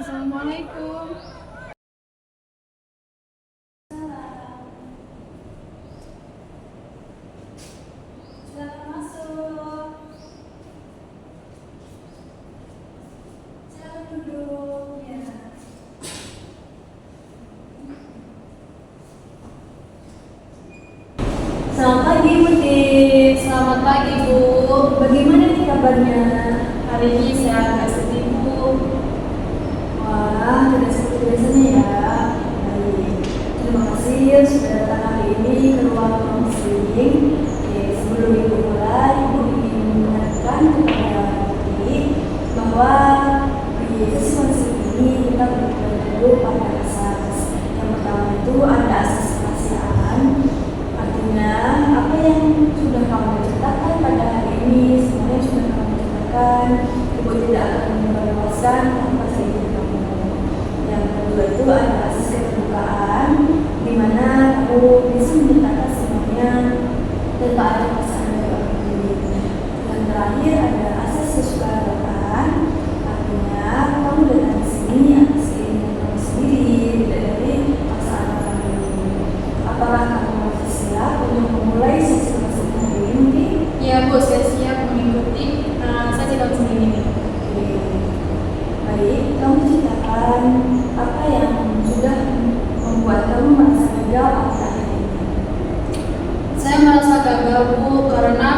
Assalamualaikum. Silakan masuk. Silakan duduk. Ya. Selamat pagi, Bu Tip. Selamat pagi, Bu. Bagaimana nih kabarnya? Hari ini saya agak sedih, Bu. Wah, tidak seperti biasanya ya. Baik. Terima kasih sudah datang hari ini ke ruang counseling. Oke, sebelum Ibu mulai, Ibu ingin mengingatkan kepada Ibu bahwa di sesi counseling ini kita belajar dulu pada asas. Yang pertama itu ada asas kerahasiaan. Artinya apa yang sudah kamu ceritakan pada hari ini semuanya sudah kamu ceritakan. Ibu tidak akan menyebarluaskan tanpa seizin kamu. Yang kedua itu ada asas keterbukaan, di mana kamu bisa menceritakan semuanya tanpa ada paksaan dari orang lain. Yang terakhir ada asas kesukaraan, artinya kamu datang ke sini atas keinginan kamu sendiri, tidak dari paksaan orang lain. Apakah kamu masih siap untuk memulai sesi counseling hari ini? Ya, Bu, saya siap mengikuti sesi counseling ini. Oke. Baik, kamu ceritakan apa yang sudah membuat kamu merasa gagal akhir-akhir ini. Saya merasa gagal, Bu, karena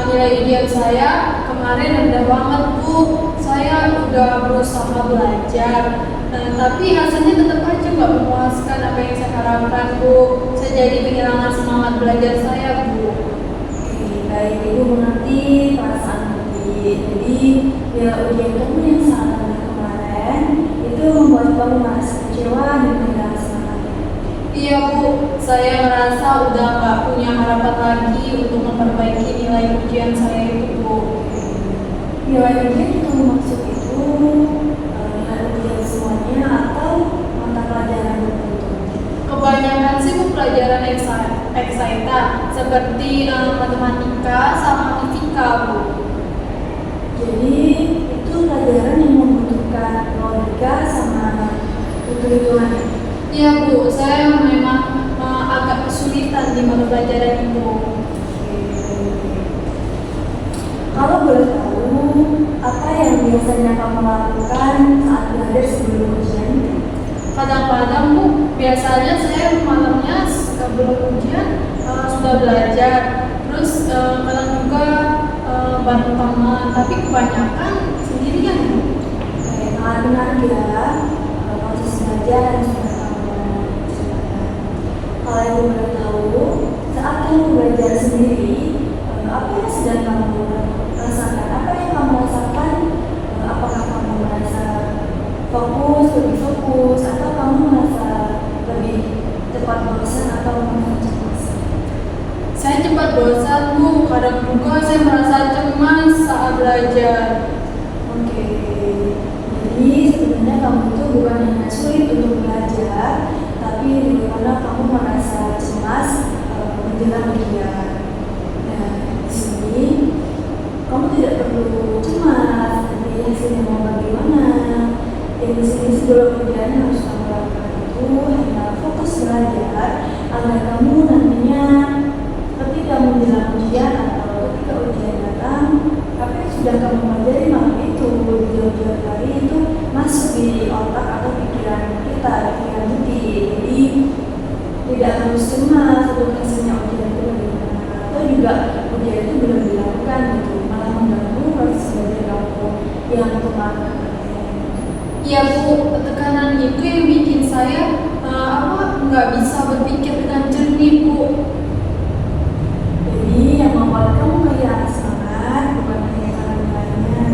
nilai ujian saya kemarin rendah banget, Bu. Saya udah berusaha belajar, tapi hasilnya tetap aja nggak memuaskan apa yang saya harapkan, Bu. Saya jadi kehilangan semangat belajar saya, Bu. Oke, baik, Ibu mengerti perasaan Ibu. Jadi, nilai ujian kamu yang sangat rendah kemarin itu membuat kamu merasa kecewa dan kehilangan semangat. Iya, Bu, saya merasa udah nggak punya harapan lagi untuk memperbaiki nilai ujian saya itu, Bu. Nilai ujian yang kamu maksud itu nilai ujian semuanya atau mata pelajaran tertentu? Kebanyakan sih, Bu, pelajaran eksaita seperti matematika sama fisika, Bu. Jadi itu pelajaran yang membutuhkan logika sama hitung-hitungan. Iya, Bu, saya memang agak kesulitan di mata pelajaran itu. Kalau boleh tahu, apa yang biasanya kamu lakukan saat belajar sebelum ujian? Kadang-kadang, Bu, biasanya saya malamnya sebelum ujian sudah belajar, terus kadang juga bareng teman, tapi kebanyakan sendirian, Bu. Oke, sangat menarik ya proses belajar yang sudah kamu ceritakan. Kalau ibu boleh tahu, saat kamu belajar sendiri, apa yang sedang kamu rasakan? Apa yang kamu rasakan? Apakah kamu merasa lebih fokus, atau kamu merasa lebih cepat bosan atau merasa cemas? Saya cepat bosan, Bu. Kadang juga saya merasa cemas saat belajar. Oke, jadi sebenarnya kamu itu bukan hanya sulit untuk belajar, tapi juga karena kamu merasa cemas menjelang ujian. Nah, di sini kamu tidak perlu cemas nanti hasilnya mau bagaimana. Yang di sini sebelum ujian harus kamu lakukan itu hanya fokus belajar agar kamu nantinya ketika menjelang ujian atau ketika ujian datang, apa yang sudah kamu pelajari malam itu di ujian hari itu masuk di otak atau pikiran kita, pikiran Budi. Jadi tidak harus cemas untuk hasilnya ujian itu bagaimana, atau juga ujian itu belum dilakukan gitu, malah mengganggu proses belajar kamu yang kemarin. Ya, Bu, tekanan itu yang bikin saya nggak bisa berpikir dengan jernih, Bu. Jadi yang membuat kamu kehilangan semangat bukan hanya karena nilainya,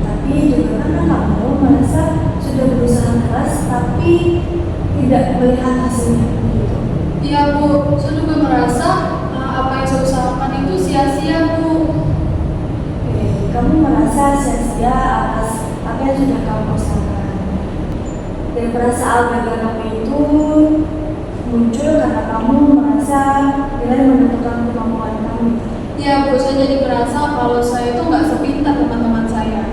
tapi juga karena kamu merasa sudah berusaha keras tapi tidak melihat hasilnya gitu. Iya, Bu, saya juga merasa apa yang saya usahakan itu sia-sia, Bu. Oke, kamu merasa sia-sia atas apa yang sudah kamu usahakan. Dan perasaan gagal kamu itu muncul karena kamu merasa nilai menentukan kemampuan kamu. Iya, Bu, saya jadi merasa kalau saya itu nggak sepintar teman-teman saya.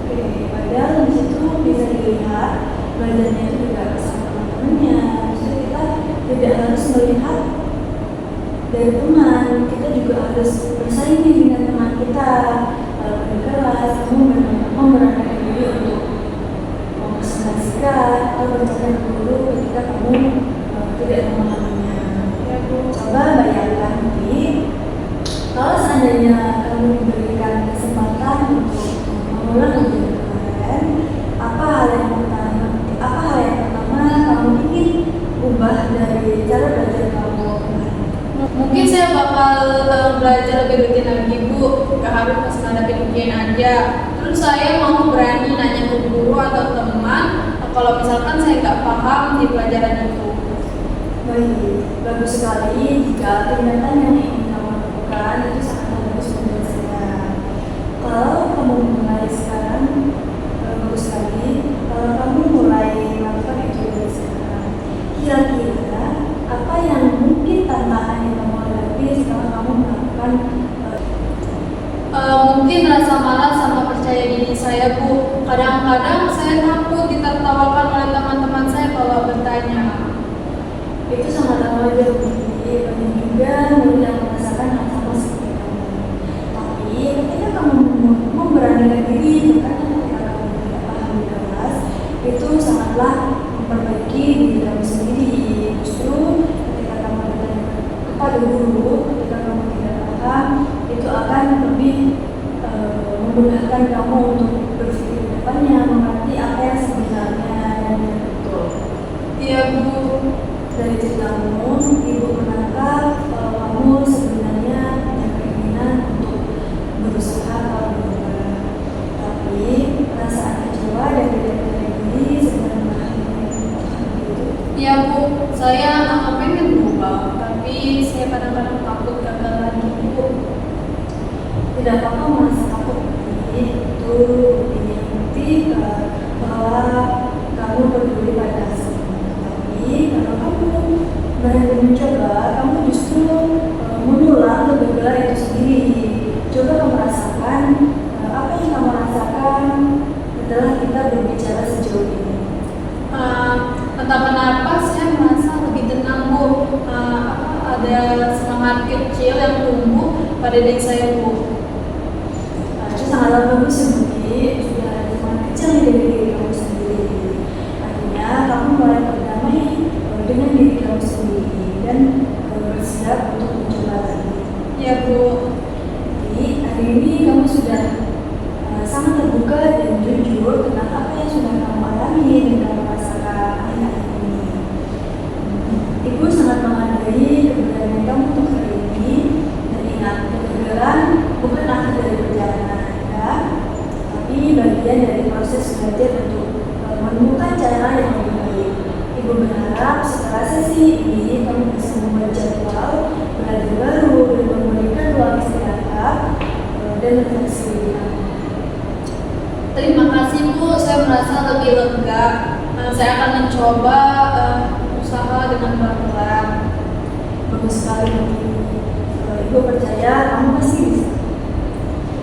Oke, padahal di situ bisa dilihat belajarnya itu juga bersama teman-temannya. Jadi kita tidak harus melihat dari teman, kita juga harus bersaing dengan teman kita. Kalau di kelas kamu memberanikan diri untuk mempresentasikan atau bertanya ke guru ketika kamu tidak memahaminya. Ya Bu. Coba bayangkan nanti kalau seandainya kamu diberikan kesempatan untuk mengulang ujian kemarin, apa hal yang pertama kamu ingin ubah dari cara belajar kamu kemarin? Mungkin saya bakal belajar lebih rutin lagi Bu, gak harus pas ngadepin ujian aja. Terus saya mau berani nanya ke guru atau teman kalau misalkan saya nggak paham di pelajaran itu. Baik, bagus sekali jika tindakan yang ingin kamu lakukan itu sangat bagus menurut saya. Kalau kamu mulai sekarang, bagus sekali. Kalau kamu mulai melakukan itu dari sekarang, kira-kira apa yang mungkin tantangan yang kamu hadapi setelah kamu melakukan Mungkin rasa malas sama percaya diri saya Bu. Kadang-kadang saya takut ditertawakan oleh teman-teman saya kalau bertanya. itu sangat wajar bukti banyak juga murid yang merasakan hal sama seperti kamu. Tapi ketika kamu memberanikan diri bertanya ketika kamu tidak paham di kelas, itu sangatlah memperbaiki diri kamu sendiri. Justru ketika kamu bertanya kepada guru, ketika kamu tidak paham, itu akan lebih memudahkan kamu untuk berpikir ke depannya, mengerti apa yang sebenarnya dan yang betul. Iya Bu. Dari ceritamu, ibu menangkap kalau kamu sebenarnya punya keinginan untuk berusaha kalau berubah. Tapi perasaan kecewa dan tidak percaya diri sebenarnya mengakhiri itu. Iya Bu, saya pengen berubah, tapi saya kadang-kadang takut gagal lagi Bu. Tidak apa-apa merasa takut itu ini bukti bahwa kamu peduli pada hasilnya. Tapi kalau kamu berani mencoba, kamu justru mengulang kegagalan itu sendiri. Coba kamu rasakan apa yang kamu rasakan setelah kita berbicara sejauh ini. Entah kenapa saya merasa lebih tenang Bu. Ada semangat kecil yang tumbuh pada diri saya Bu. Itu sangatlah bagus ya Budi, sudah ada semangat kecil dari diri kamu sendiri. Artinya kamu mulai berdamai dengan diri kamu sendiri dan bersiap untuk mencoba lagi. Iya Bu. Jadi hari ini kamu sudah sangat terbuka dan jujur tentang apa yang sudah kamu alami dan kamu rasakan akhir-akhir ini. Ibu sangat menghargai keberanian kamu untuk hari ini dan ingat kegagalan bukan akhir dari perjalanan Anda, tapi bagian dari proses belajar untuk menemukan cara yang lebih baik. Ibu berharap setelah sesi ini kamu bisa membuat jadwal belajar baru dan memberikan ruang istirahat dan refleksi diri kamu. Terima kasih Bu, saya merasa lebih lega. Saya akan mencoba usaha dengan pelan-pelan. Bagus sekali. Ibu percaya kamu pasti bisa.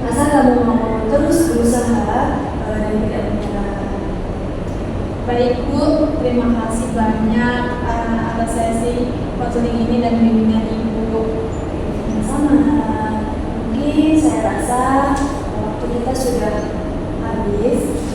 Asal kamu mau terus berusaha dan tidak menyerah. Baik Bu, terima kasih banyak atas sesi konseling ini dan bimbingan Ibu. Sama. Mungkin saya rasa waktu kita sudah habis.